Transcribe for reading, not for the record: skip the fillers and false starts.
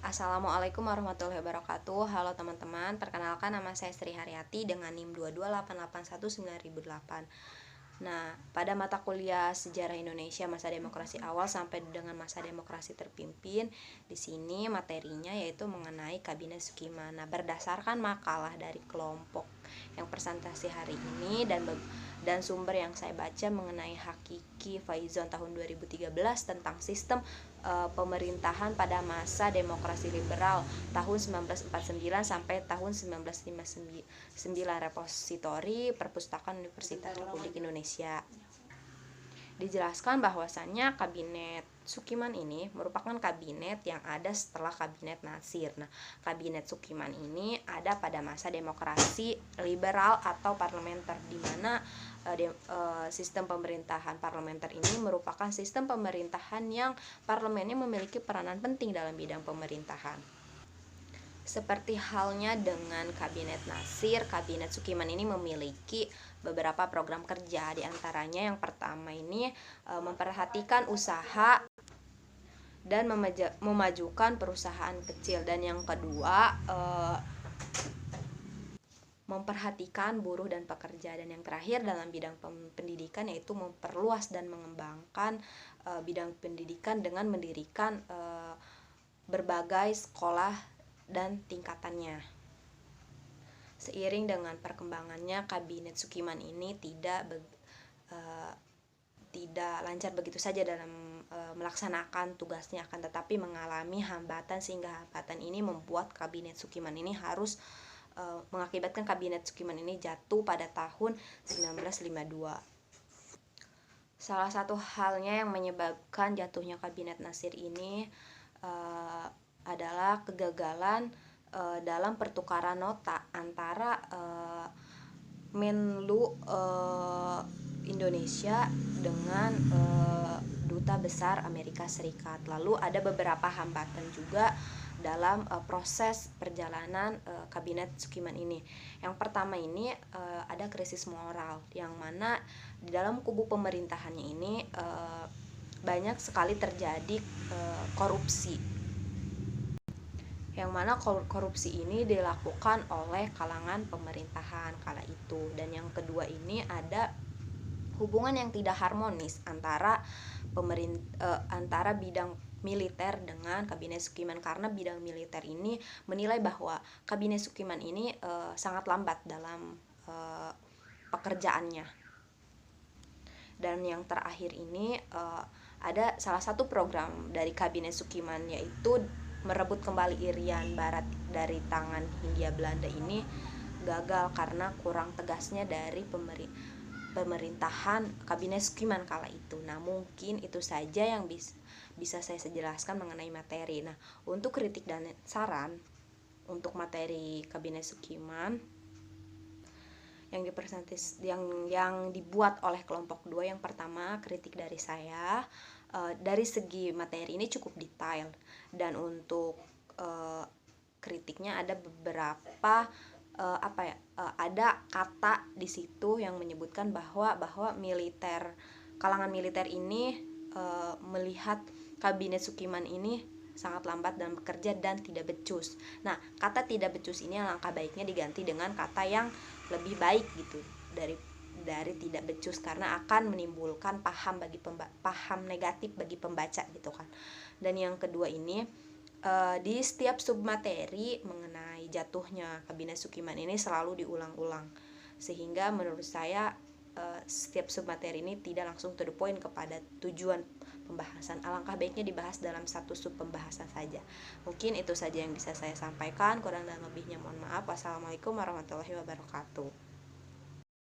Assalamualaikum warahmatullahi wabarakatuh. Halo teman-teman, perkenalkan nama saya Sri Haryati dengan NIM 228819008. Nah, pada mata kuliah Sejarah Indonesia masa demokrasi awal sampai dengan masa demokrasi terpimpin, di sini materinya yaitu mengenai Kabinet Sukiman. Nah, berdasarkan makalah dari kelompok yang presentasi hari ini dan sumber yang saya baca mengenai Hakiki Faizon tahun 2013 tentang sistem pemerintahan pada masa demokrasi liberal tahun 1949 sampai tahun 1959, repositori Perpustakaan Universitas Republik Indonesia. Dijelaskan bahwasannya Kabinet Sukiman ini merupakan kabinet yang ada setelah Kabinet Natsir. Nah, Kabinet Sukiman ini ada pada masa demokrasi liberal atau parlementer, di mana sistem pemerintahan parlementer ini merupakan sistem pemerintahan yang parlemennya memiliki peranan penting dalam bidang pemerintahan. Seperti halnya dengan Kabinet Natsir, Kabinet Sukiman ini memiliki beberapa program kerja. Di antaranya yang pertama ini memperhatikan usaha dan memajukan perusahaan kecil, dan yang kedua memperhatikan buruh dan pekerja, dan yang terakhir dalam bidang pendidikan yaitu memperluas dan mengembangkan bidang pendidikan dengan mendirikan berbagai sekolah dan tingkatannya. Seiring dengan perkembangannya, Kabinet Sukiman ini tidak lancar begitu saja dalam melaksanakan tugasnya, akan tetapi mengalami hambatan, sehingga hambatan ini membuat Kabinet Sukiman ini harus mengakibatkan Kabinet Sukiman ini jatuh pada tahun 1952. Salah satu halnya yang menyebabkan jatuhnya Kabinet Natsir ini adalah kegagalan dalam pertukaran nota antara Menlu Indonesia dengan Duta Besar Amerika Serikat. Lalu ada beberapa hambatan juga dalam proses perjalanan Kabinet Sukiman ini. Yang pertama ini ada krisis moral, yang mana di dalam kubu pemerintahannya ini banyak sekali terjadi korupsi, yang mana korupsi ini dilakukan oleh kalangan pemerintahan kala itu. Dan yang kedua ini ada hubungan yang tidak harmonis antara bidang militer dengan Kabinet Sukiman, karena bidang militer ini menilai bahwa Kabinet Sukiman ini sangat lambat dalam pekerjaannya. Dan yang terakhir ini ada salah satu program dari Kabinet Sukiman, yaitu merebut kembali Irian Barat dari tangan Hindia Belanda. Ini gagal karena kurang tegasnya dari pemerintahan Kabinet Sukiman kala itu. Nah, mungkin itu saja yang bisa saya jelaskan mengenai materi. Nah, untuk kritik dan saran untuk materi Kabinet Sukiman yang dibuat oleh kelompok 2, yang pertama kritik dari saya, dari segi materi ini cukup detail, dan untuk kritiknya ada beberapa ada kata di situ yang menyebutkan bahwa kalangan militer ini melihat Kabinet Sukiman ini sangat lambat dalam bekerja dan tidak becus. Nah, kata tidak becus ini alangkah baiknya diganti dengan kata yang lebih baik gitu dari tidak becus, karena akan menimbulkan paham negatif bagi pembaca gitu kan. Dan yang kedua ini di setiap submateri mengenai jatuhnya Kabinet Sukiman ini selalu diulang-ulang, sehingga menurut saya setiap submateri ini tidak langsung to the point kepada tujuan pembahasan. Alangkah baiknya dibahas dalam satu sub pembahasan saja. Mungkin itu saja yang bisa saya sampaikan, kurang dan lebihnya mohon maaf. Wassalamualaikum warahmatullahi wabarakatuh.